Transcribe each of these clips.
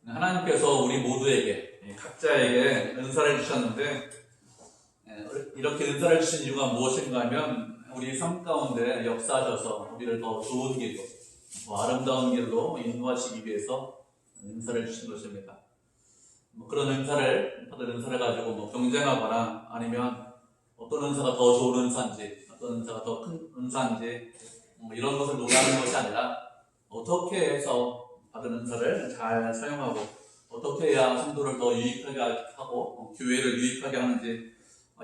하나님께서 우리 모두에게, 각자에게 은사를 주셨는데, 이렇게 은사를 주신 이유가 무엇인가 하면 우리 삶 가운데 역사하셔서 우리를 더 좋은 길로, 더 아름다운 길로 인도하시기 위해서 은사를 주신 것입니다. 그런 은사를, 다들 은사를 가지고 경쟁하거나 아니면 어떤 은사가 더 좋은 은사인지, 어떤 은사가 더 큰 은사인지 이런 것을 논하는 것이 아니라 어떻게 해서 받은 은사를 잘 사용하고 어떻게 해야 성도를 더 유익하게 하고 교회를 유익하게 하는지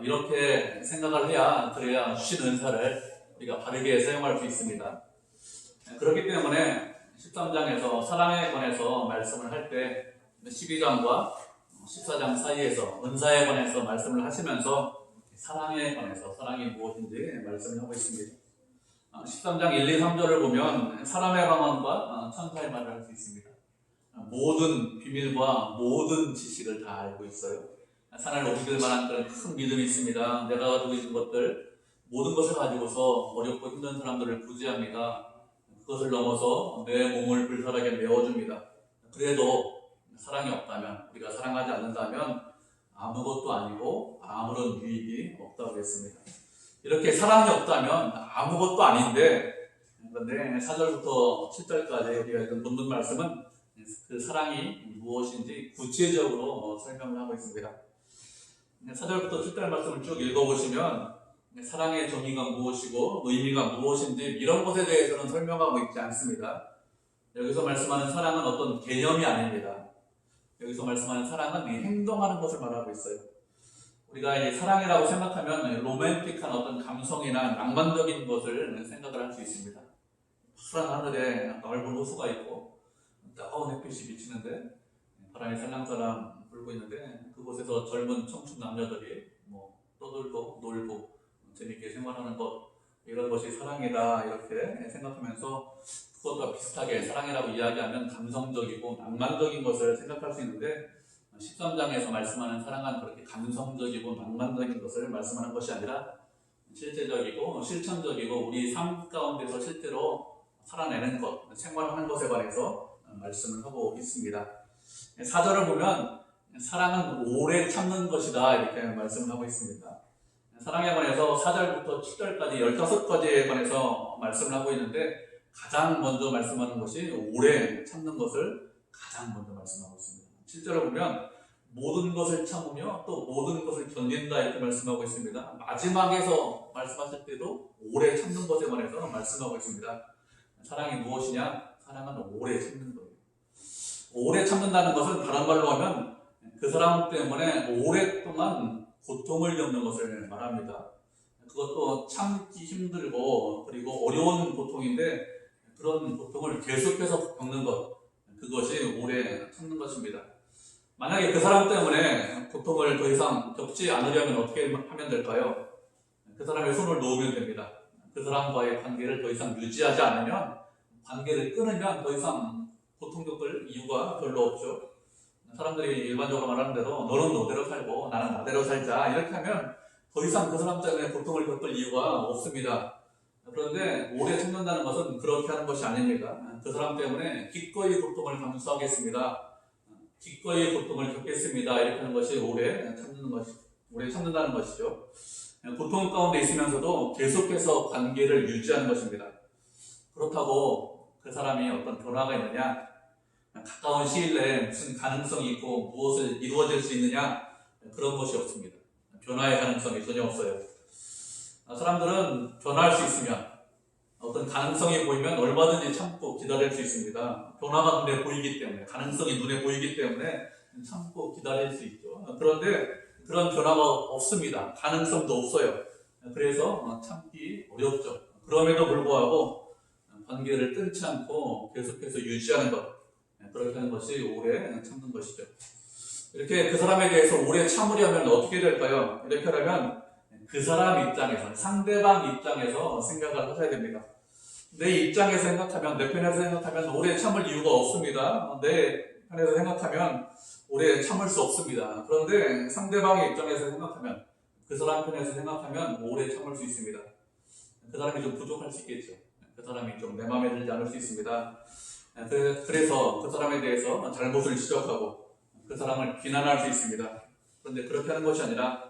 이렇게 생각을 해야 그래야 주신 은사를 우리가 바르게 사용할 수 있습니다. 그렇기 때문에 13장에서 사랑에 관해서 말씀을 할 때 12장과 14장 사이에서 은사에 관해서 말씀을 하시면서 사랑에 관해서 사랑이 무엇인지 말씀을 하고 있습니다. 13장 1, 2, 3절을 보면 사람의 방언과 천사의 말을 할 수 있습니다. 모든 비밀과 모든 지식을 다 알고 있어요. 산을 옮길 만한 그런 큰 믿음이 있습니다. 내가 가지고 있는 것들, 모든 것을 가지고서 어렵고 힘든 사람들을 구제합니다. 그것을 넘어서 내 몸을 불살하게 메워줍니다. 그래도 사랑이 없다면, 우리가 사랑하지 않는다면 아무것도 아니고 아무런 유익이 없다고 했습니다. 이렇게 사랑이 없다면 아무것도 아닌데, 그런데 4절부터 7절까지 우리가 읽은 본문 말씀은 그 사랑이 무엇인지 구체적으로 설명을 하고 있습니다. 4절부터 7절 말씀을 쭉 읽어보시면 사랑의 정의가 무엇이고 의미가 무엇인지 이런 것에 대해서는 설명하고 있지 않습니다. 여기서 말씀하는 사랑은 어떤 개념이 아닙니다. 여기서 말씀하는 사랑은 행동하는 것을 말하고 있어요. 우리가 이제 사랑이라고 생각하면 로맨틱한 어떤 감성이나 낭만적인 것을 생각을 할 수 있습니다. 푸른 하늘에 넓은 호수가 있고 따가운 햇빛이 비치는데 바람이 살랑살랑 불고 있는데 그곳에서 젊은 청춘 남녀들이 떠들고 놀고 재밌게 생활하는 것, 이런 것이 사랑이다 이렇게 생각하면서 그것과 비슷하게 사랑이라고 이야기하면 감성적이고 낭만적인 것을 생각할 수 있는데 13장에서 말씀하는 사랑은 그렇게 감성적이고 낭만적인 것을 말씀하는 것이 아니라 실제적이고 실천적이고 우리 삶 가운데서 실제로 살아내는 것, 생활하는 것에 관해서 말씀을 하고 있습니다. 4절을 보면 사랑은 오래 참는 것이다 이렇게 말씀을 하고 있습니다. 사랑에 관해서 4절부터 7절까지 15가지에 관해서 말씀을 하고 있는데 가장 먼저 말씀하는 것이 오래 참는 것을 가장 먼저 말씀하고 있습니다. 7절을 보면 모든 것을 참으며 또 모든 것을 견딘다 이렇게 말씀하고 있습니다. 마지막에서 말씀하실 때도 오래 참는 것에 관해서 말씀하고 있습니다. 사랑이 무엇이냐? 사랑은 오래 참는 거예요. 오래 참는다는 것은 다른 말로 하면 그 사람 때문에 오랫동안 고통을 겪는 것을 말합니다. 그것도 참기 힘들고 그리고 어려운 고통인데 그런 고통을 계속해서 겪는 것, 그것이 오래 참는 것입니다. 만약에 그 사람 때문에 고통을 더 이상 겪지 않으려면 어떻게 하면 될까요? 그 사람의 손을 놓으면 됩니다. 그 사람과의 관계를 더 이상 유지하지 않으면, 관계를 끊으면 더 이상 고통 겪을 이유가 별로 없죠. 사람들이 일반적으로 말하는 대로 너는 너대로 살고 나는 나대로 살자 이렇게 하면 더 이상 그 사람 때문에 고통을 겪을 이유가 없습니다. 그런데 오래 참는다는 것은 그렇게 하는 것이 아닙니다. 그 사람 때문에 기꺼이 고통을 감수하겠습니다. 기꺼이 고통을 겪겠습니다. 이렇게 하는 것이 오래 참는다는 것이죠. 고통 가운데 있으면서도 계속해서 관계를 유지하는 것입니다. 그렇다고 그 사람이 어떤 변화가 있느냐, 가까운 시일 내에 무슨 가능성이 있고 무엇을 이루어질 수 있느냐, 그런 것이 없습니다. 변화의 가능성이 전혀 없어요. 사람들은 변화할 수 있으면, 어떤 가능성이 보이면 얼마든지 참고 기다릴 수 있습니다. 변화가 눈에 보이기 때문에, 가능성이 눈에 보이기 때문에 참고 기다릴 수 있죠. 그런데 그런 변화가 없습니다. 가능성도 없어요. 그래서 참기 어렵죠. 그럼에도 불구하고 관계를 끊지 않고 계속해서 유지하는 것, 그렇게 하는 것이 오래 참는 것이죠. 이렇게 그 사람에 대해서 오래 참으려면 어떻게 될까요? 이렇게 하려면 그 사람 입장에서, 상대방 입장에서 생각을 하셔야 됩니다. 내 입장에서 생각하면, 내 편에서 생각하면 오래 참을 이유가 없습니다. 내 편에서 생각하면 오래 참을 수 없습니다. 그런데 상대방의 입장에서 생각하면, 그 사람 편에서 생각하면 오래 참을 수 있습니다. 그 사람이 좀 부족할 수 있겠죠. 그 사람이 좀 내 마음에 들지 않을 수 있습니다. 그래서 그 사람에 대해서 잘못을 지적하고 그 사람을 비난할 수 있습니다. 그런데 그렇게 하는 것이 아니라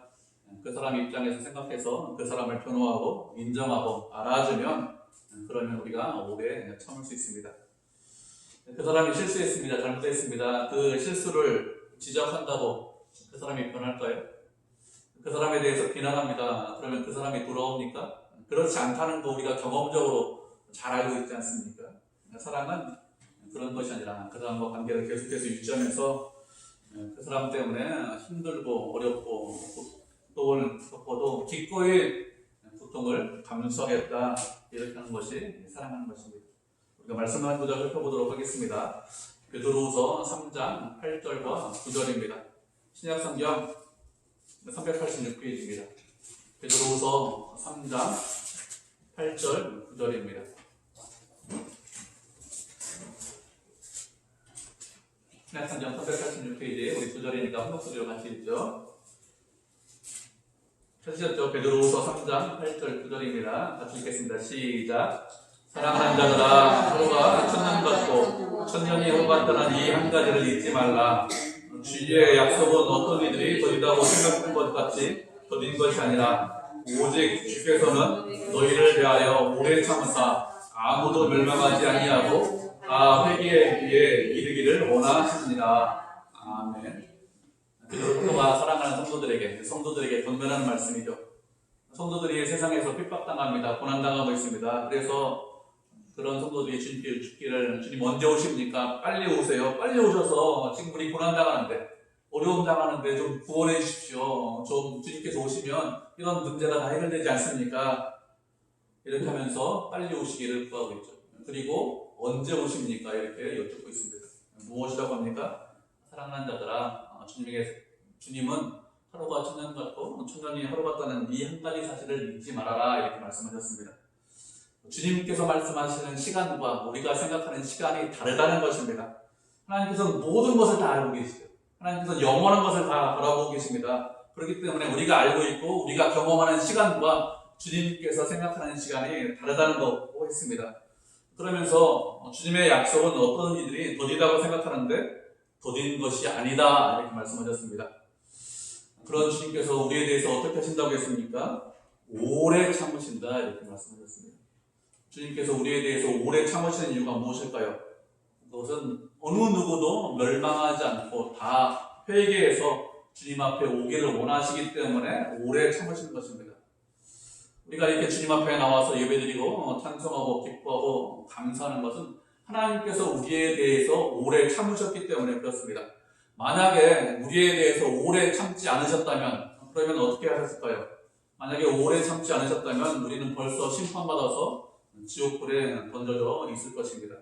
그 사람 입장에서 생각해서 그 사람을 변호하고 인정하고 알아주면 그러면 우리가 오래 참을 수 있습니다. 그 사람이 실수했습니다. 잘못했습니다. 그 실수를 지적한다고 그 사람이 변할까요? 그 사람에 대해서 비난합니다. 그러면 그 사람이 돌아옵니까? 그렇지 않다는 거 우리가 경험적으로 잘 알고 있지 않습니까? 사랑은 그런 것이 아니라 그 사람과 관계를 계속해서 유지하면서 그 사람 때문에 힘들고 어렵고 고통을 겪어도 기꺼이 고통을 감수하겠다, 이렇게 하는 것이 사랑하는 것입니다. 우리가 말씀 한 구절 살펴보도록 하겠습니다. 베드로후서 3장 8절과 9절입니다. 신약성경 386페이지입니다. 베드로후서 3장 8절 9절입니다. 신약성경 386페이지에 우리 9절이니까 한 목소리로 같이 읽죠. 찾으셨죠? 베드로후서 3장 8절 9절입니다. 같이 읽겠습니다. 시작. 사랑하는 자들아, 서로가 천년 같고 천년이 허같다는 이 한 가지를 잊지 말라. 주의 약속은 어떤 이들이 더디다고 생각한 것 같이 더딘 것이 아니라 오직 주께서는 너희를 대하여 오래 참으사 아무도 멸망하지 아니하고 다 회개에 이르기를 원하십니다. 아멘. 베드로가 사랑하는 성도들에게 권면하는 말씀이죠. 성도들이 세상에서 핍박당합니다. 고난당하고 있습니다. 그래서 그런 성도들이 주님께 죽기를, 주님 언제 오십니까? 빨리 오세요. 빨리 오셔서 지금 우리 고난당하는데, 어려움 당하는데 좀 구원해 주십시오. 좀 주님께서 오시면 이런 문제가 다 해결되지 않습니까? 이렇게 하면서 빨리 오시기를 구하고 있죠. 그리고 언제 오십니까? 이렇게 여쭙고 있습니다. 무엇이라고 합니까? 사랑하는 자들아, 주님은 하루가 천년 같고 천년이 하루 같다는 이 한 가지 사실을 잊지 말아라, 이렇게 말씀하셨습니다. 주님께서 말씀하시는 시간과 우리가 생각하는 시간이 다르다는 것입니다. 하나님께서는 모든 것을 다 알고 계시죠. 하나님께서는 영원한 것을 다 바라보고 계십니다. 그렇기 때문에 우리가 알고 있고 우리가 경험하는 시간과 주님께서 생각하는 시간이 다르다는 거고 했습니다. 그러면서 주님의 약속은 어떤 이들이 더디다고 생각하는데 더딘 것이 아니다, 이렇게 말씀하셨습니다. 그런 주님께서 우리에 대해서 어떻게 하신다고 했습니까? 오래 참으신다, 이렇게 말씀하셨습니다. 주님께서 우리에 대해서 오래 참으시는 이유가 무엇일까요? 그것은 어느 누구도 멸망하지 않고 다 회개해서 주님 앞에 오기를 원하시기 때문에 오래 참으시는 것입니다. 우리가 이렇게 주님 앞에 나와서 예배드리고 찬송하고 기뻐하고 감사하는 것은 하나님께서 우리에 대해서 오래 참으셨기 때문에 그렇습니다. 만약에 우리에 대해서 오래 참지 않으셨다면 그러면 어떻게 하셨을까요? 만약에 오래 참지 않으셨다면 우리는 벌써 심판받아서 지옥불에 던져져 있을 것입니다.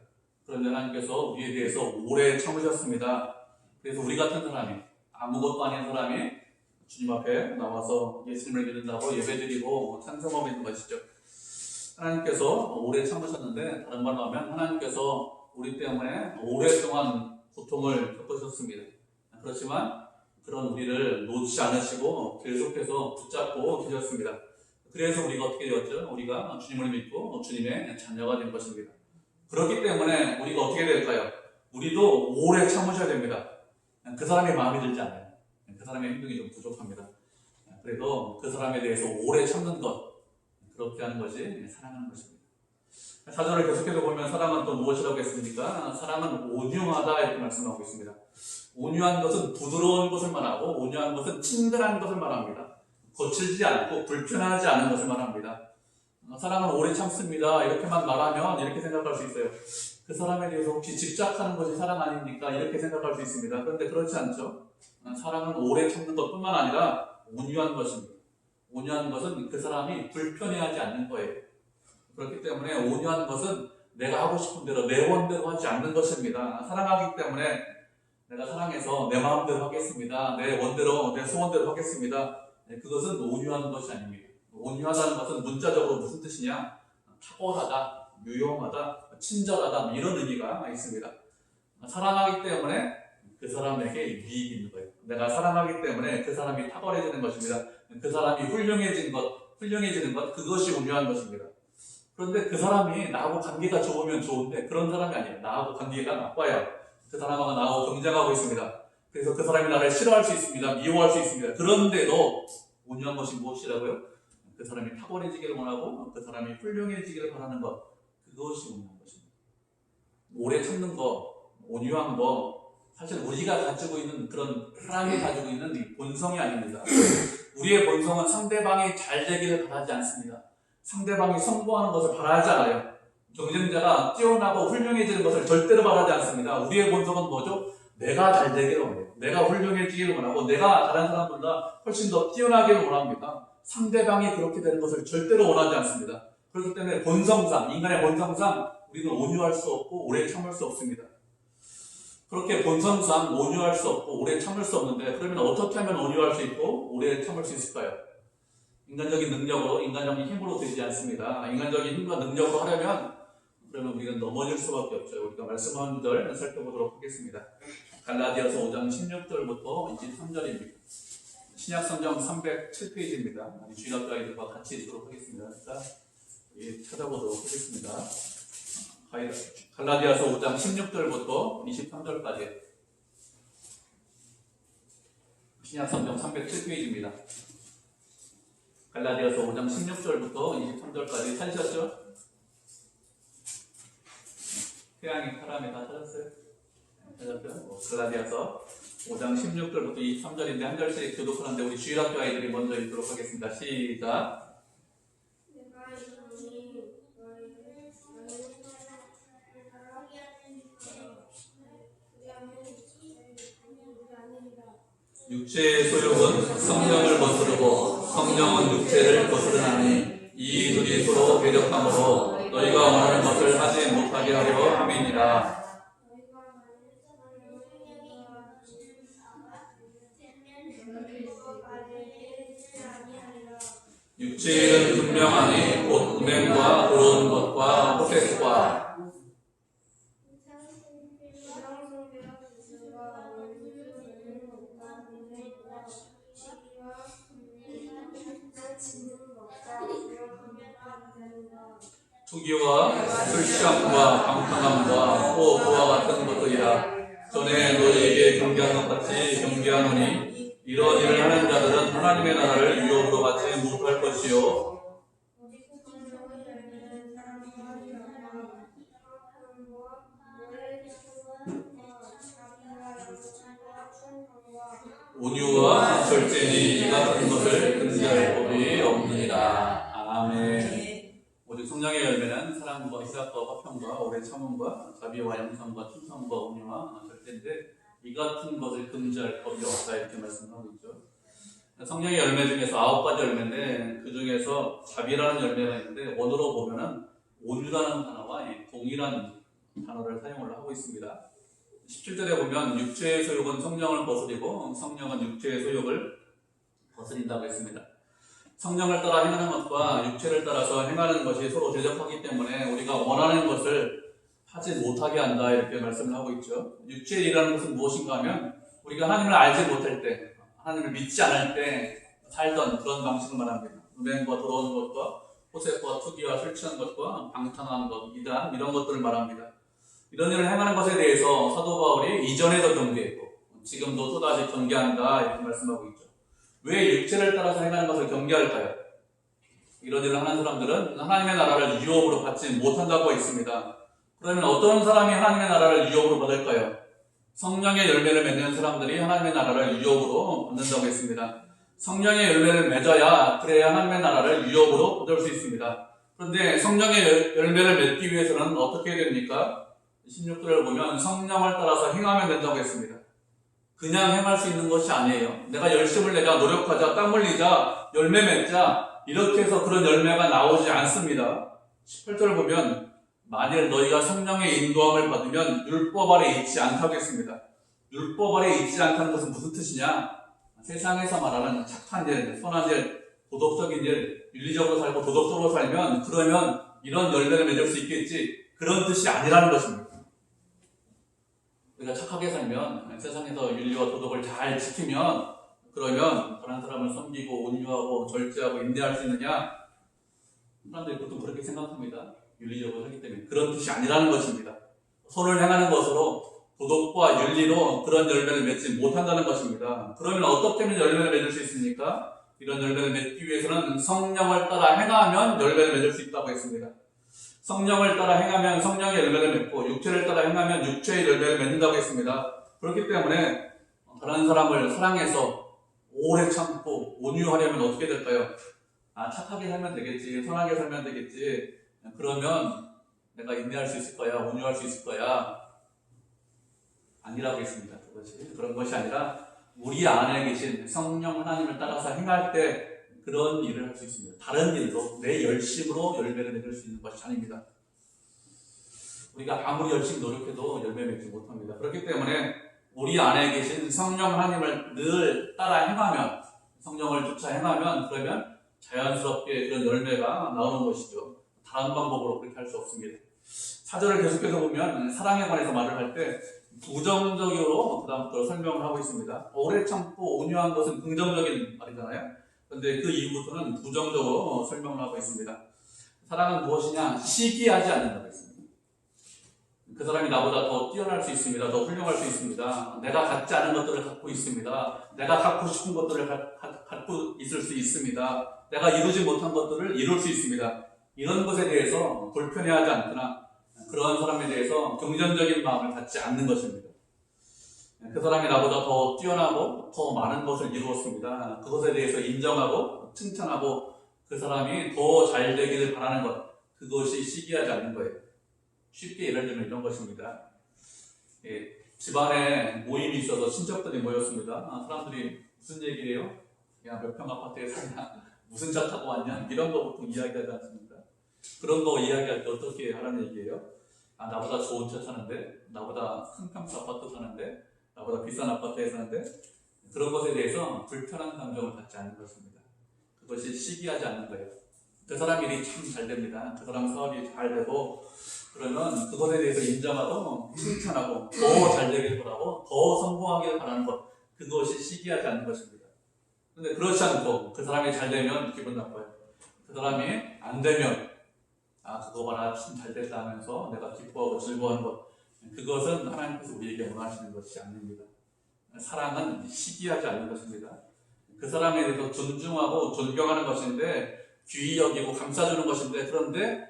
그런데 하나님께서 우리에 대해서 오래 참으셨습니다. 그래서 우리 같은 사람이, 아무것도 아닌 사람이 주님 앞에 나와서 예수님을 믿는다고 예배드리고 찬송하고 있는 것이죠. 하나님께서 오래 참으셨는데, 다른 말로 하면 하나님께서 우리 때문에 오랫동안 고통을 겪으셨습니다. 그렇지만 그런 우리를 놓지 않으시고 계속해서 붙잡고 계셨습니다. 그래서 우리가 어떻게 되었죠? 우리가 주님을 믿고 주님의 자녀가 된 것입니다. 그렇기 때문에 우리가 어떻게 될까요? 우리도 오래 참으셔야 됩니다. 그 사람의 마음이 들지 않아요. 그 사람의 행동이 좀 부족합니다. 그래도 그 사람에 대해서 오래 참는 것, 그렇게 하는 것이 사랑하는 것입니다. 사절을 계속해서 보면 사랑은 또 무엇이라고 했습니까? 사랑은 온유하다, 이렇게 말씀하고 있습니다. 온유한 것은 부드러운 것을 말하고 온유한 것은 친근한 것을 말합니다. 거칠지 않고 불편하지 않은 것을 말합니다. 사랑은 오래 참습니다, 이렇게만 말하면 이렇게 생각할 수 있어요. 그 사람에 대해서 혹시 집착하는 것이 사랑 아닙니까? 이렇게 생각할 수 있습니다. 그런데 그렇지 않죠. 사랑은 오래 참는 것뿐만 아니라 온유한 것입니다. 온유한 것은 그 사람이 불편해하지 않는 거예요. 그렇기 때문에 온유한 것은 내가 하고 싶은 대로 내 원대로 하지 않는 것입니다. 사랑하기 때문에 내가 사랑해서 내 마음대로 하겠습니다, 내 원대로, 내 소원대로 하겠습니다. 그것은 온유한 것이 아닙니다. 온유하다는 것은 문자적으로 무슨 뜻이냐? 탁월하다, 유용하다, 친절하다, 이런 의미가 있습니다. 사랑하기 때문에 그 사람에게 이익이 있는 거예요. 내가 사랑하기 때문에 그 사람이 탁월해지는 것입니다. 그 사람이 훌륭해지는 것, 그것이 온유한 것입니다. 그런데 그 사람이 나하고 관계가 좋으면 좋은데 그런 사람이 아니에요. 나하고 관계가 나빠요. 그 사람하고 나하고 경쟁하고 있습니다. 그래서 그 사람이 나를 싫어할 수 있습니다. 미워할 수 있습니다. 그런데도 온유한 것이 무엇이라고요? 그 사람이 탁월해지기를 원하고 그 사람이 훌륭해지기를 바라는 것, 그것이 온유한 것입니다. 오래 참는 거, 온유한 거, 사실 우리가 가지고 있는 그런 사람이 가지고 있는 이 본성이 아닙니다. 우리의 본성은 상대방이 잘 되기를 바라지 않습니다. 상대방이 성공하는 것을 바라지 않아요. 경쟁자가 뛰어나고 훌륭해지는 것을 절대로 바라지 않습니다. 우리의 본성은 뭐죠? 내가 잘 되기를 원해요. 내가 훌륭해지기를 원하고 내가 다른 사람보다 훨씬 더 뛰어나기를 원합니다. 상대방이 그렇게 되는 것을 절대로 원하지 않습니다. 그렇기 때문에 본성상, 인간의 본성상 우리는 온유할 수 없고 오래 참을 수 없습니다. 그렇게 본성상 온유할 수 없고 오래 참을 수 없는데 그러면 어떻게 하면 온유할 수 있고 오래 참을 수 있을까요? 인간적인 능력으로, 인간적인 힘으로 되지 않습니다. 인간적인 힘과 능력으로 하려면 그러면 우리가 넘어질 수밖에 없죠. 우리가 말씀 한 절 살펴보도록 하겠습니다. 갈라디아서 5장 16절부터 23절입니다. 신약성경 307페이지입니다. 우리 주일학교 아이들과 같이 읽도록 하겠습니다. 찾아보도록 하겠습니다. 갈라디아서 5장 16절부터 23절까지 신약성경 307페이지입니다. 갈라디아서 5장 16절부터 23절까지 찾으셨죠? 태양이 사람이 다 찾았어요? 찾았죠? 갈라디아서 5장 16절부터 23절인데 한 절씩 교독하는데 우리 주일학교 아이들이 먼저 읽도록 하겠습니다. 시작! 육체의 소욕은 성령을 거스르고 성령은 육체를 거스르나니 이 둘이 서로 배력함으로 너희가 원하는 것을 하지 못하게 하려 함이니라. 육체는 분명하니 곧 음행과 더러운 것과 호색과 투기와 술 취함과 방탕함과 또 그와 같은 것들이라. 전에 너희에게 경계한 것 같이 경계하노니 이런 일을 하는 자들은 하나님의 나라를 유혹으로 받지 못할 것이요 온유와 절제니 이 같은 것을 금지할 법이 없느니라. 아멘. 오직 성령의 열매는 사랑과 희락과 화평과 오래 참음과 자비와 양선과 충성과 온유와 절제인데 이 같은 것을 금지할 법이 없다 이렇게 말씀하고 있죠. 성령의 열매 중에서 9가지 열매인데 그 중에서 자비라는 열매가 있는데 원어로 보면은 온유라는 단어와 동일한 단어를 사용을 하고 있습니다. 17절에 보면 육체의 소욕은 성령을 거스리고 성령은 육체의 소욕을 거스린다고 했습니다. 성령을 따라 행하는 것과 육체를 따라서 행하는 것이 서로 대적하기 때문에 우리가 원하는 것을 하지 못하게 한다 이렇게 말씀을 하고 있죠. 육체의 일이라는 것은 무엇인가 하면 우리가 하나님을 알지 못할 때, 하나님을 믿지 않을 때 살던 그런 방식을 말합니다. 음행과 더러운 것과 호색과 투기와 술 취한 것과 방탕한 것, 이단 이런 것들을 말합니다. 이런 일을 행하는 것에 대해서 사도 바울이 이전에도 경계했고 지금도 또다시 경계한다 이렇게 말씀하고 있죠. 왜 육체를 따라서 행하는 것을 경계할까요? 이런 일을 하는 사람들은 하나님의 나라를 유혹으로 받지 못한다고 했습니다. 그러면 어떤 사람이 하나님의 나라를 유혹으로 받을까요? 성령의 열매를 맺는 사람들이 하나님의 나라를 유혹으로 받는다고 했습니다. 성령의 열매를 맺어야 그래야 하나님의 나라를 유혹으로 받을 수 있습니다. 그런데 성령의 열매를 맺기 위해서는 어떻게 해야 됩니까? 16절을 보면 성령을 따라서 행하면 된다고 했습니다. 그냥 행할 수 있는 것이 아니에요. 내가 열심을 내자, 노력하자, 땀 흘리자, 열매 맺자 이렇게 해서 그런 열매가 나오지 않습니다. 18절 보면 만일 너희가 성령의 인도함을 받으면 율법 아래 있지 않다고 했습니다. 율법 아래 있지 않다는 것은 무슨 뜻이냐? 세상에서 말하는 착한 일, 선한 일, 도덕적인 일, 윤리적으로 살고 도덕적으로 살면 그러면 이런 열매를 맺을 수 있겠지 그런 뜻이 아니라는 것입니다. 우리가 착하게 살면 세상에서 윤리와 도덕을 잘 지키면 그러면 다른 사람을 섬기고 온유하고 절제하고 인내할 수 있느냐? 사람들이 보통 그렇게 생각합니다. 윤리적으로 하기 때문에. 그런 뜻이 아니라는 것입니다. 선을 행하는 것으로 도덕과 윤리로 그런 열매를 맺지 못한다는 것입니다. 그러면 어떻게 하면 열매를 맺을 수 있습니까? 이런 열매를 맺기 위해서는 성령을 따라 행하면 열매를 맺을 수 있다고 했습니다. 성령을 따라 행하면 성령의 열매를 맺고 육체를 따라 행하면 육체의 열매를 맺는다고 했습니다. 그렇기 때문에 다른 사람을 사랑해서 오래 참고 온유하려면 어떻게 될까요? 착하게 살면 되겠지, 선하게 살면 되겠지, 그러면 내가 인내할 수 있을 거야, 온유할 수 있을 거야. 아니라고 했습니다. 그런 것이 아니라 우리 안에 계신 성령 하나님을 따라서 행할 때 그런 일을 할 수 있습니다. 다른 일로 내 열심으로 열매를 맺을 수 있는 것이 아닙니다. 우리가 아무리 열심히 노력해도 열매 맺지 못합니다. 그렇기 때문에 우리 안에 계신 성령 하나님을 늘 따라 행하면, 성령을 쫓아 행하면, 그러면 자연스럽게 그런 열매가 나오는 것이죠. 다른 방법으로 그렇게 할 수 없습니다. 사절을 계속해서 보면 사랑에 관해서 말을 할 때 부정적으로 그다음부터 설명을 하고 있습니다. 오래 참고 온유한 것은 긍정적인 말이잖아요. 그런데 그 이후부터는 부정적으로 설명을 하고 있습니다. 사랑은 무엇이냐? 시기하지 않는다고 했습니다. 그 사람이 나보다 더 뛰어날 수 있습니다. 더 훌륭할 수 있습니다. 내가 갖지 않은 것들을 갖고 있습니다. 내가 갖고 싶은 것들을 갖고 있을 수 있습니다. 내가 이루지 못한 것들을 이룰 수 있습니다. 이런 것에 대해서 불편해하지 않거나 그러한 사람에 대해서 긍정적인 마음을 갖지 않는 것입니다. 그 사람이 나보다 더 뛰어나고 더 많은 것을 이루었습니다. 그것에 대해서 인정하고 칭찬하고 그 사람이 더 잘 되기를 바라는 것, 그것이 시기하지 않는 거예요. 쉽게 예를 들면 이런 것입니다. 집안에 모임이 있어서 친척들이 모였습니다. 사람들이 무슨 얘기를 해요? 야, 몇 평 아파트에 사냐? 무슨 차 타고 왔냐? 이런 거 보통 이야기하지 않습니까? 그런 거 이야기할 때 어떻게 하라는 얘기예요? 나보다 좋은 차 타는데, 나보다 큰 평수 아파트 사는데, 나보다 비싼 아파트에 사는데, 그런 것에 대해서 불편한 감정을 갖지 않는 것입니다. 그것이 시기하지 않는 거예요. 그 사람 일이 참 잘 됩니다. 그 사람 사업이 잘 되고, 그러면 그것에 대해서 인정하고 칭찬하고 더 잘 되길 바라고 더 성공하길 바라는 것, 그것이 시기하지 않는 것입니다. 근데 그렇지 않고 그 사람이 잘 되면 기분 나빠요. 그 사람이 안 되면 그거 봐라 참 잘 됐다 하면서 내가 기뻐하고 즐거워하는 것, 그것은 하나님께서 우리에게 원하시는 것이 아닙니다. 사랑은 시기하지 않는 것입니다. 그 사람에 대해서 존중하고 존경하는 것인데, 귀히 여기고 감싸주는 것인데, 그런데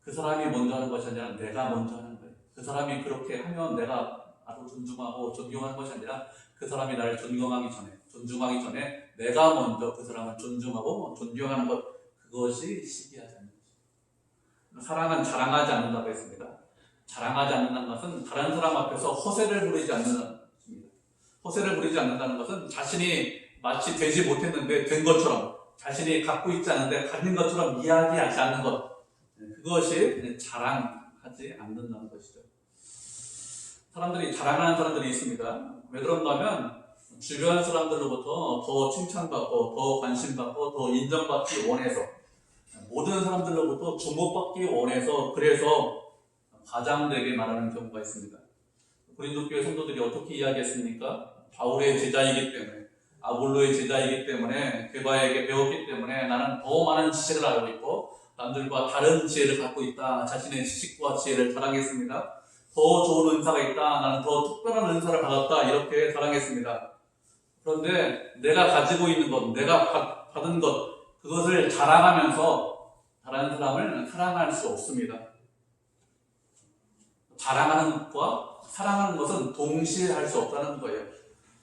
그 사람이 먼저 하는 것이 아니라 내가 먼저 하는 거예요. 그 사람이 그렇게 하면 내가 나도 존중하고 존경하는 것이 아니라 그 사람이 나를 존중하기 전에 내가 먼저 그 사람을 존중하고 존경하는 것, 그것이 시기하지 않는 것입니다. 사랑은 자랑하지 않는다고 했습니다. 자랑하지 않는다는 것은 다른 사람 앞에서 허세를 부리지 않는다는 것입니다. 허세를 부리지 않는다는 것은 자신이 마치 되지 못했는데 된 것처럼, 자신이 갖고 있지 않은데 가진 것처럼 이야기하지 않는 것, 그것이 자랑하지 않는다는 것이죠. 사람들이 자랑하는 사람들이 있습니다. 왜 그런가 하면 주변 사람들로부터 더 칭찬받고 더 관심받고 더 인정받기 원해서, 모든 사람들로부터 주목받기 원해서, 그래서 과장되게 말하는 경우가 있습니다. 고린도 교회 성도들이 어떻게 이야기했습니까? 바울의 제자이기 때문에, 아볼로의 제자이기 때문에, 게바에게 배웠기 때문에 나는 더 많은 지식을 알고 있고 남들과 다른 지혜를 갖고 있다. 자신의 지식과 지혜를 자랑했습니다. 더 좋은 은사가 있다. 나는 더 특별한 은사를 받았다. 이렇게 자랑했습니다. 그런데 내가 가지고 있는 것, 내가 받은 것, 그것을 자랑하면서 다른 사람을 사랑할 수 없습니다. 자랑하는 것과 사랑하는 것은 동시에 할 수 없다는 거예요.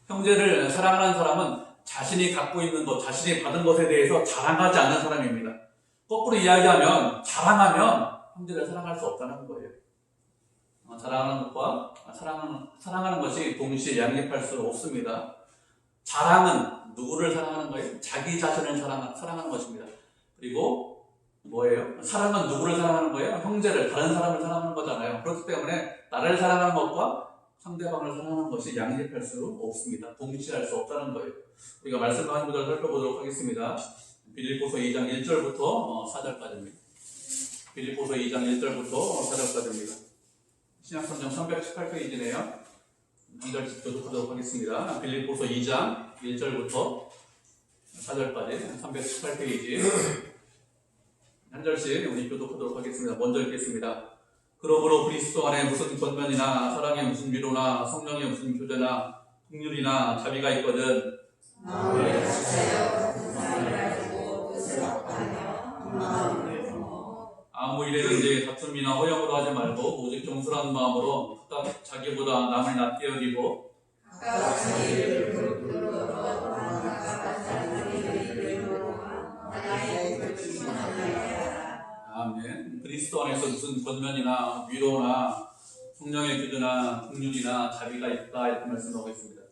형제를 사랑하는 사람은 자신이 갖고 있는 것, 자신이 받은 것에 대해서 자랑하지 않는 사람입니다. 거꾸로 이야기하면 자랑하면 형제를 사랑할 수 없다는 거예요. 자랑하는 것과 사랑하는 것이 동시에 양립할 수 없습니다. 자랑은 누구를 사랑하는 거예요? 자기 자신을 사랑하는 것입니다. 그리고 뭐예요? 사랑은 누구를 사랑하는 거예요? 형제를, 다른 사람을 사랑하는 거잖아요. 그렇기 때문에 나를 사랑하는 것과 상대방을 사랑하는 것이 양립할 수 없습니다. 동시에 할 수 없다는 거예요. 우리가 말씀 한 구절 살펴보도록 하겠습니다. 빌립보서 2장 1절부터 4절까지입니다. 빌립보서 2장 1절부터 4절까지입니다. 신약성경 318페이지네요. 한 절씩 교독하도록 하겠습니다. 빌립보서 2장 1절부터 4절까지 318페이지 한 절씩 우리 교독하도록 하겠습니다. 먼저 읽겠습니다. 그러므로 그리스도 안에 무슨 권면이나 사랑에 무슨 위로나 성령에 무슨 교제나 긍휼이나 자비가 있거든 마음을 같이하여 같은 사랑을 가지고 뜻을 합하며 마음을 품어 아무 일에든지 다툼이나 허영으로 하지 말고 오직 정술한 마음으로 각각 자기보다 남을 낮게 여기고 각각 자기를 그릇으로 각각 자기를 이루고 하나의 뜻을 충만하게 하라. 아멘. 그리스도 안에서 무슨 권면이나 위로나 성령의 교제나 긍휼이나 자비가 있다 이렇게 말씀하고 있습니다.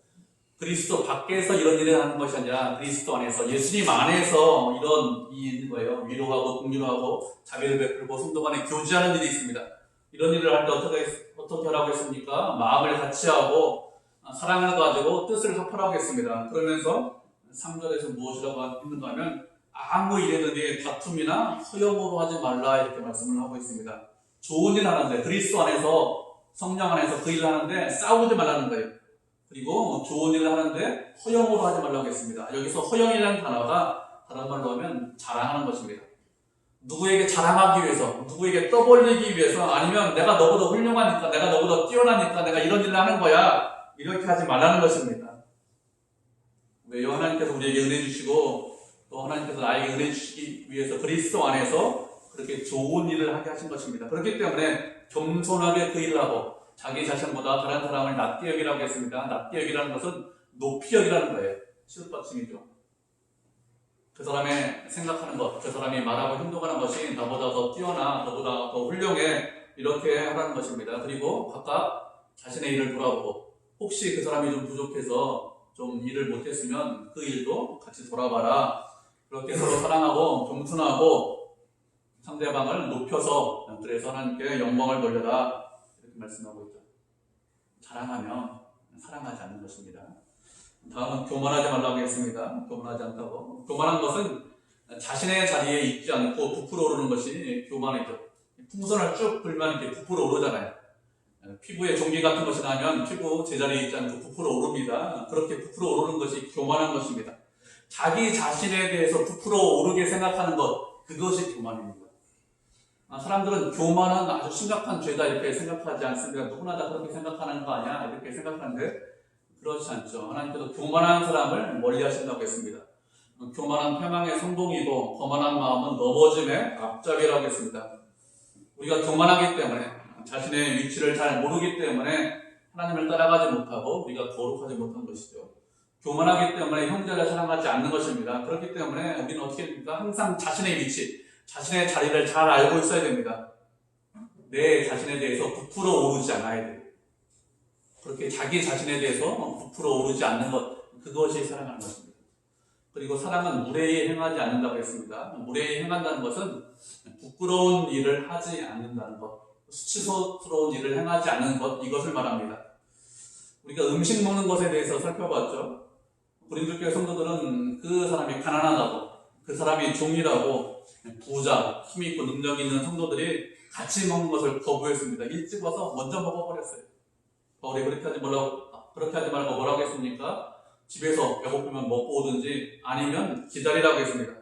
그리스도 밖에서 이런 일을 하는 것이 아니라 그리스도 안에서 예수님 안에서 이런 일이 있는 거예요. 위로하고 긍휼하고 자비를 베풀고 성도 간에 교제하는 일이 있습니다. 이런 일을 할 때 어떻게 하라고 했습니까? 마음을 같이 하고 사랑을 가지고 뜻을 합하라고 했습니다. 그러면서 3절에서 무엇이라고 했는가 하면 아무 일에든지 다툼이나 허영으로 하지 말라 이렇게 말씀을 하고 있습니다. 좋은 일 하는데 그리스도 안에서 성령 안에서 그 일을 하는데 싸우지 말라는 거예요. 그리고 좋은 일을 하는데 허영으로 하지 말라고 했습니다. 여기서 허영이라는 단어가 다른 말로 하면 자랑하는 것입니다. 누구에게 자랑하기 위해서, 누구에게 떠벌리기 위해서, 아니면 내가 너보다 훌륭하니까, 내가 너보다 뛰어나니까 내가 이런 일을 하는 거야, 이렇게 하지 말라는 것입니다. 왜요? 하나님께서 우리에게 은혜 주시고 또 하나님께서 나에게 은혜 주시기 위해서 그리스도 안에서 그렇게 좋은 일을 하게 하신 것입니다. 그렇기 때문에 겸손하게 그 일을 하고 자기 자신보다 다른 사람을 낮게 여기라고 했습니다. 낮게 여기라는 것은 높이 여기라는 거예요. 시옷받침이죠. 그 사람의 생각하는 것, 그 사람이 말하고 행동하는 것이 나보다 더 뛰어나, 나보다 더 훌륭해, 이렇게 하라는 것입니다. 그리고 각각 자신의 일을 돌아보고 혹시 그 사람이 좀 부족해서 좀 일을 못했으면 그 일도 같이 돌아봐라. 그렇게 서로 사랑하고 겸손하고 상대방을 높여서 그래서 하나님께 영광을 돌려라 이렇게 말씀하고 있죠. 자랑하면 사랑하지 않는 것입니다. 다음은 교만하지 말라고 했습니다. 교만하지 않다고. 교만한 것은 자신의 자리에 있지 않고 부풀어 오르는 것이 교만이죠. 풍선을 쭉 불면 이렇게 부풀어 오르잖아요. 피부에 종기 같은 것이 나면 피부 제자리에 있지 않고 부풀어 오릅니다. 그렇게 부풀어 오르는 것이 교만한 것입니다. 자기 자신에 대해서 부풀어 오르게 생각하는 것, 그것이 교만입니다. 사람들은 교만은 아주 심각한 죄다 이렇게 생각하지 않습니다. 누구나 다 그렇게 생각하는 거 아니야? 이렇게 생각하는데 그렇지 않죠. 하나님께서 교만한 사람을 멀리 하신다고 했습니다. 교만한 패망의 성공이고 거만한 마음은 넘어짐의 앞잡이라고 했습니다. 우리가 교만하기 때문에 자신의 위치를 잘 모르기 때문에 하나님을 따라가지 못하고 우리가 거룩하지 못한 것이죠. 교만하기 때문에 형제를 사랑하지 않는 것입니다. 그렇기 때문에 우리는 어떻게 됩니까? 항상 자신의 위치, 자신의 자리를 잘 알고 있어야 됩니다. 내 자신에 대해서 부풀어 오르지 않아야 돼요. 그렇게 자기 자신에 대해서 부풀어 오르지 않는 것, 그것이 사랑하는 것입니다. 그리고 사랑은 무례히 행하지 않는다고 했습니다. 무례히 행한다는 것은 부끄러운 일을 하지 않는다는 것, 수치스러운 일을 행하지 않는 것, 이것을 말합니다. 우리가 음식 먹는 것에 대해서 살펴봤죠. 고린도교회 성도들은 그 사람이 가난하다고, 그 사람이 종이라고, 부자, 힘있고 능력 있는 성도들이 같이 먹는 것을 거부했습니다. 일찍 와서 먼저 먹어버렸어요. 바울이 그렇게 하지 말고 뭐라고 했습니까? 집에서 배고프면 먹고 오든지 아니면 기다리라고 했습니다.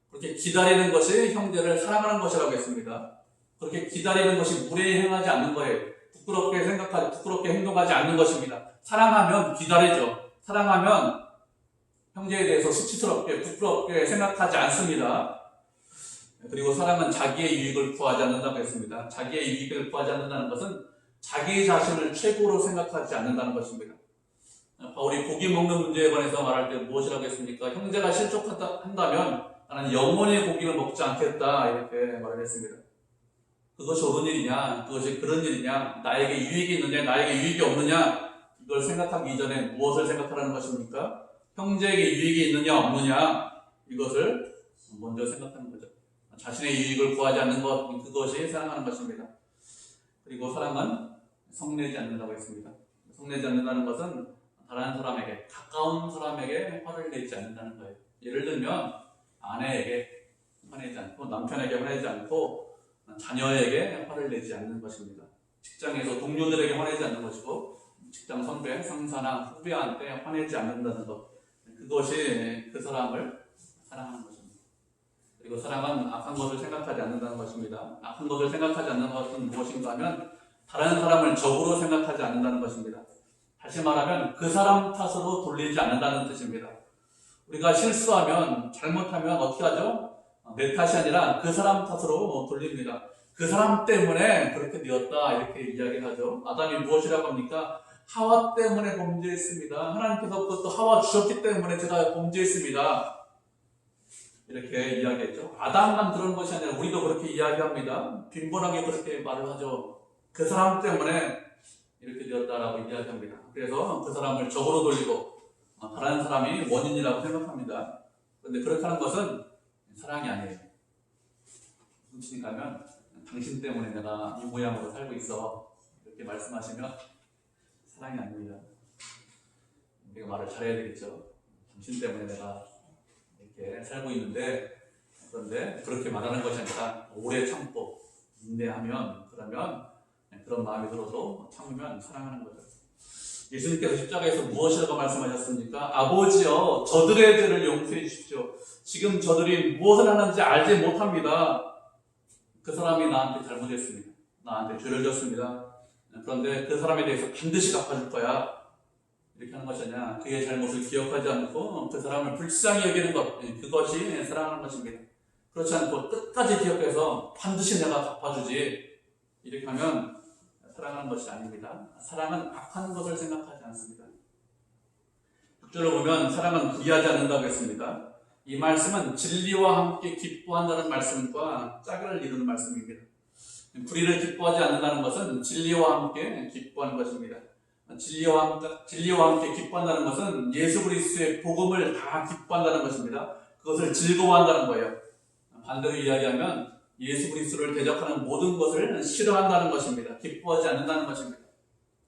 그렇게 기다리는 것이 형제를 사랑하는 것이라고 했습니다. 그렇게 기다리는 것이 무례히 행하지 않는 거예요. 부끄럽게 행동하지 않는 것입니다. 사랑하면 기다리죠. 사랑하면 형제에 대해서 수치스럽게, 부끄럽게 생각하지 않습니다. 그리고 사랑은 자기의 유익을 구하지 않는다고 했습니다. 자기의 유익을 구하지 않는다는 것은 자기 자신을 최고로 생각하지 않는다는 것입니다. 바울이 고기 먹는 문제에 관해서 말할 때 무엇이라고 했습니까? 형제가 실족한다면 나는 영원히 고기를 먹지 않겠다 이렇게 말을 했습니다. 그것이 옳은 일이냐, 그것이 그런 일이냐, 나에게 유익이 있느냐, 나에게 유익이 없느냐, 이걸 생각하기 이전에 무엇을 생각하라는 것입니까? 형제에게 유익이 있느냐 없느냐, 이것을 먼저 생각하는 거죠. 자신의 유익을 구하지 않는 것, 그것이 사랑하는 것입니다. 그리고 사랑은 성내지 않는다고 했습니다. 성내지 않는다는 것은 다른 사람에게, 가까운 사람에게 화를 내지 않는다는 거예요. 예를 들면 아내에게 화내지 않고, 남편에게 화내지 않고, 자녀에게 화를 내지 않는 것입니다. 직장에서 동료들에게 화내지 않는 것이고, 직장 선배, 상사나 후배한테 화내지 않는다는 것, 그것이 그 사람을 사랑하는 것입니다. 그리고 사랑은 악한 것을 생각하지 않는다는 것입니다. 악한 것을 생각하지 않는 것은 무엇인가 하면 다른 사람을 적으로 생각하지 않는다는 것입니다. 다시 말하면 그 사람 탓으로 돌리지 않는다는 뜻입니다. 우리가 실수하면, 잘못하면 어떻게 하죠? 내 탓이 아니라 그 사람 탓으로 돌립니다. 그 사람 때문에 그렇게 되었다 이렇게 이야기를 하죠. 아담이 무엇이라고 합니까? 하와 때문에 범죄했습니다. 하나님께서 그것도 하와 주셨기 때문에 제가 범죄했습니다. 이렇게 이야기했죠. 아담만 그런 것이 아니라 우리도 그렇게 이야기합니다. 빈번하게 그렇게 말을 하죠. 그 사람 때문에 이렇게 되었다라고 이야기합니다. 그래서 그 사람을 적으로 돌리고 다른 사람이 원인이라고 생각합니다. 그런데 그렇게 하는 것은 사랑이 아니에요. 무슨 뜻인가 하면 당신 때문에 내가 이 모양으로 살고 있어 이렇게 말씀하시면 사랑이 아닙니다. 우리가 말을 잘해야 되겠죠. 당신 때문에 내가 이렇게 살고 있는데, 그런데 그렇게 말하는 것이 아니라 오래 참고 인내하면, 그러면 그런 마음이 들어도 참으면 사랑하는 거죠. 예수님께서 십자가에서 무엇이라고 말씀하셨습니까? 아버지여, 저들의 죄를 용서해 주십시오. 지금 저들이 무엇을 하는지 알지 못합니다. 그 사람이 나한테 잘못했습니다. 나한테 죄를 졌습니다. 그런데 그 사람에 대해서 반드시 갚아줄 거야. 이렇게 하는 것이 아니라 그의 잘못을 기억하지 않고 그 사람을 불쌍히 여기는 것, 그것이 사랑하는 것입니다. 그렇지 않고 끝까지 기억해서 반드시 내가 갚아주지 이렇게 하면 사랑하는 것이 아닙니다. 사랑은 악한 것을 생각하지 않습니다. 6절을 보면 사랑은 불의하지 않는다고 했습니다. 이 말씀은 진리와 함께 기뻐한다는 말씀과 짝을 이루는 말씀입니다. 불의를 기뻐하지 않는다는 것은 진리와 함께 기뻐하는 것입니다. 진리와 함께 기뻐한다는 것은 예수 그리스도의 복음을 다 기뻐한다는 것입니다. 그것을 즐거워한다는 거예요. 반대로 이야기하면 예수 그리스도를 대적하는 모든 것을 싫어한다는 것입니다. 기뻐하지 않는다는 것입니다.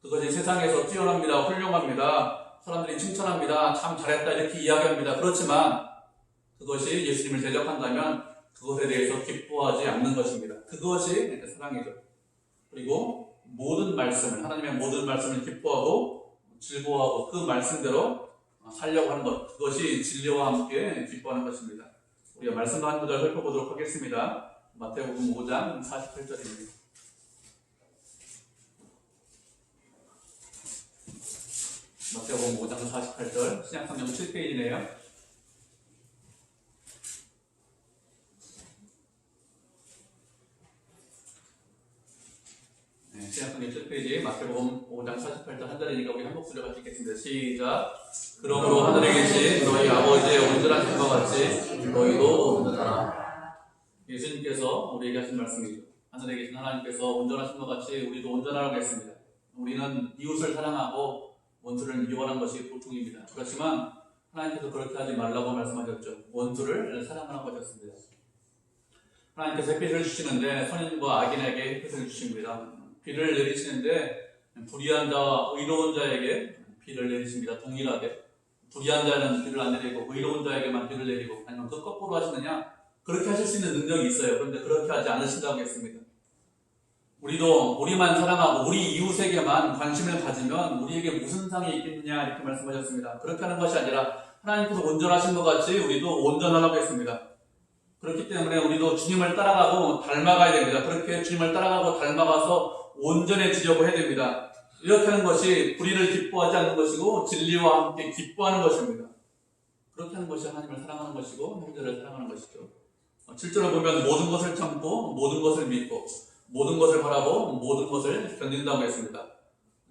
그것이 세상에서 뛰어납니다. 훌륭합니다. 사람들이 칭찬합니다. 참 잘했다 이렇게 이야기합니다. 그렇지만 그것이 예수님을 대적한다면 그것에 대해서 기뻐하지 않는 것입니다. 그것이 사랑이죠. 그리고 모든 말씀을, 하나님의 모든 말씀을 기뻐하고 즐거워하고 그 말씀대로 살려고 하는 것, 그것이 진리와 함께 기뻐하는 것입니다. 우리가 말씀 한 구절 살펴보도록 하겠습니다. 마태복음 5장 48절입니다. 마태복음 5장 48절, 신약성경 7페이지네요. 신약성경 7페이지 마태복음 5장 48절 한 자리니까 우리 한 목소리로 같이 읽겠습니다. 시작. 그러므로 하늘에 계신 너희 아버지의 온전한 신과 같이 너희도 온전하라. 예수님께서 우리에게 하신 말씀이죠. 하늘에 계신 하나님께서 온전한 신과 같이 우리도 온전하라고 했습니다. 우리는 이웃을 사랑하고 원수를 미워하는 것이 보통입니다. 그렇지만 하나님께서 그렇게 하지 말라고 말씀하셨죠. 원수를 사랑하라고 하셨습니다. 하나님께서 햇빛을 주시는데 선인과 악인에게 햇빛을 주십니다. 비를 내리시는데 불의한 자와 의로운 자에게 비를 내리십니다. 동일하게 불의한 자는 비를 안 내리고 의로운 자에게만 비를 내리고, 아니면 그 거꾸로 하시느냐? 그렇게 하실 수 있는 능력이 있어요. 그런데 그렇게 하지 않으신다고 했습니다. 우리도 우리만 사랑하고 우리 이웃에게만 관심을 가지면 우리에게 무슨 상이 있겠느냐 이렇게 말씀하셨습니다. 그렇게 하는 것이 아니라 하나님께서 온전하신 것 같이 우리도 온전하라고 했습니다. 그렇기 때문에 우리도 주님을 따라가고 닮아가야 됩니다. 그렇게 주님을 따라가고 닮아가서 온전해지려고 해야 됩니다. 이렇게 하는 것이 불의를 기뻐하지 않는 것이고 진리와 함께 기뻐하는 것입니다. 그렇게 하는 것이 하나님을 사랑하는 것이고 형제를 사랑하는 것이죠. 7절을 보면 모든 것을 참고 모든 것을 믿고 모든 것을 바라고 모든 것을 견딘다고 했습니다.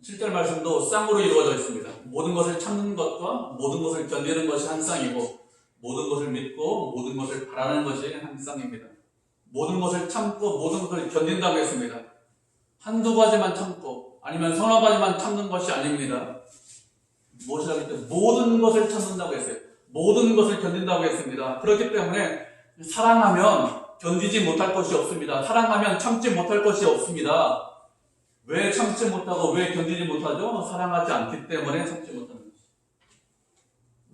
7절 말씀도 쌍으로 이루어져 있습니다. 모든 것을 참는 것과 모든 것을 견디는 것이 한 쌍이고 모든 것을 믿고 모든 것을 바라는 것이 한 쌍입니다. 모든 것을 참고 모든 것을 견딘다고 했습니다. 한두 가지만 참고 아니면 서너 가지만 참는 것이 아닙니다. 무엇이라고 했죠? 모든 것을 참는다고 했어요. 모든 것을 견딘다고 했습니다. 그렇기 때문에 사랑하면 견디지 못할 것이 없습니다. 사랑하면 참지 못할 것이 없습니다. 왜 참지 못하고 왜 견디지 못하죠? 사랑하지 않기 때문에 참지 못하는 것이죠.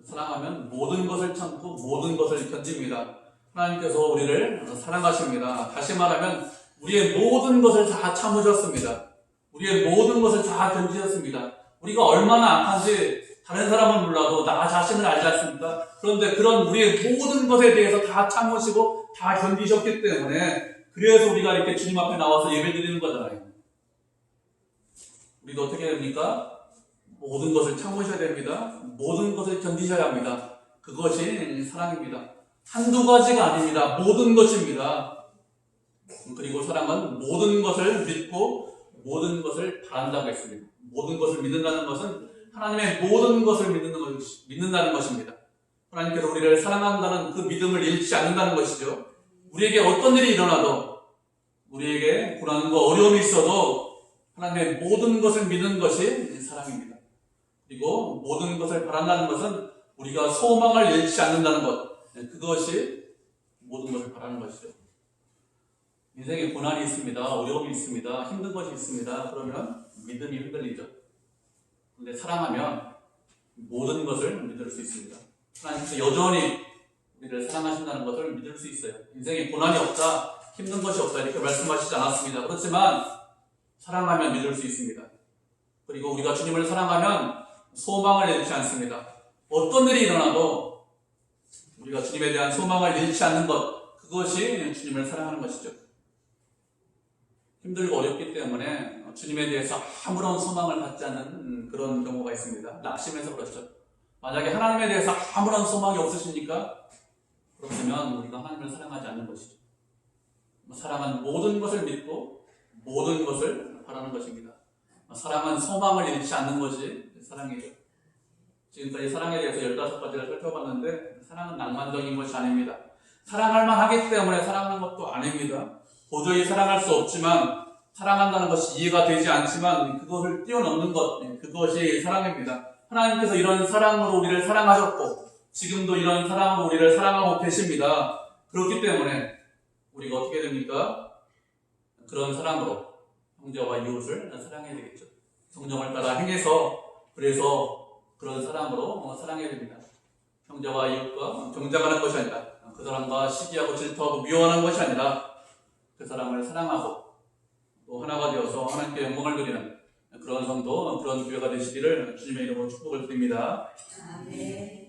사랑하면 모든 것을 참고 모든 것을 견딥니다. 하나님께서 우리를 사랑하십니다. 다시 말하면 우리의 모든 것을 다 참으셨습니다. 우리의 모든 것을 다 견디셨습니다. 우리가 얼마나 악한지 다른 사람은 몰라도 나 자신을 알지 않습니까? 그런데 그런 우리의 모든 것에 대해서 다 참으시고 다 견디셨기 때문에 그래서 우리가 이렇게 주님 앞에 나와서 예배 드리는 거잖아요. 우리도 어떻게 됩니까? 모든 것을 참으셔야 됩니다. 모든 것을 견디셔야 합니다. 그것이 사랑입니다. 한두 가지가 아닙니다. 모든 것입니다. 그리고 사랑은 모든 것을 믿고 모든 것을 바란다고 했습니다. 모든 것을 믿는다는 것은 하나님의 모든 것을 믿는다는 것입니다. 하나님께서 우리를 사랑한다는 그 믿음을 잃지 않는다는 것이죠. 우리에게 어떤 일이 일어나도 우리에게 고난과 어려움이 있어도 하나님의 모든 것을 믿는 것이 사랑입니다. 그리고 모든 것을 바란다는 것은 우리가 소망을 잃지 않는다는 것, 그것이 모든 것을 바라는 것이죠. 인생에 고난이 있습니다. 어려움이 있습니다. 힘든 것이 있습니다. 그러면 믿음이 흔들리죠. 그런데 사랑하면 모든 것을 믿을 수 있습니다. 하나님께서 여전히 우리를 사랑하신다는 것을 믿을 수 있어요. 인생에 고난이 없다, 힘든 것이 없다 이렇게 말씀하시지 않았습니다. 그렇지만 사랑하면 믿을 수 있습니다. 그리고 우리가 주님을 사랑하면 소망을 잃지 않습니다. 어떤 일이 일어나도 우리가 주님에 대한 소망을 잃지 않는 것, 그것이 주님을 사랑하는 것이죠. 힘들고 어렵기 때문에 주님에 대해서 아무런 소망을 갖지 않는 그런 경우가 있습니다. 낙심해서 그렇죠. 만약에 하나님에 대해서 아무런 소망이 없으십니까? 그렇다면 우리가 하나님을 사랑하지 않는 것이죠. 사랑은 모든 것을 믿고 모든 것을 바라는 것입니다. 사랑은 소망을 잃지 않는 것이 사랑이죠. 지금까지 사랑에 대해서 15가지를 살펴봤는데 사랑은 낭만적인 것이 아닙니다. 사랑할 만하기 때문에 사랑하는 것도 아닙니다. 도저히 사랑할 수 없지만 사랑한다는 것이 이해가 되지 않지만 그것을 뛰어넘는 것, 그것이 사랑입니다. 하나님께서 이런 사랑으로 우리를 사랑하셨고 지금도 이런 사랑으로 우리를 사랑하고 계십니다. 그렇기 때문에 우리가 어떻게 됩니까? 그런 사랑으로 형제와 이웃을 사랑해야 되겠죠. 성령을 따라 행해서 그래서 그런 사랑으로 사랑해야 됩니다. 형제와 이웃과 경쟁하는 것이 아니라 그 사람과 시기하고 질투하고 미워하는 것이 아니라 그 사람을 사랑하고 또 하나가 되어서 하나님께 영광을 드리는 그런 성도, 그런 교회가 되시기를 주님의 이름으로 축복을 드립니다. 아멘.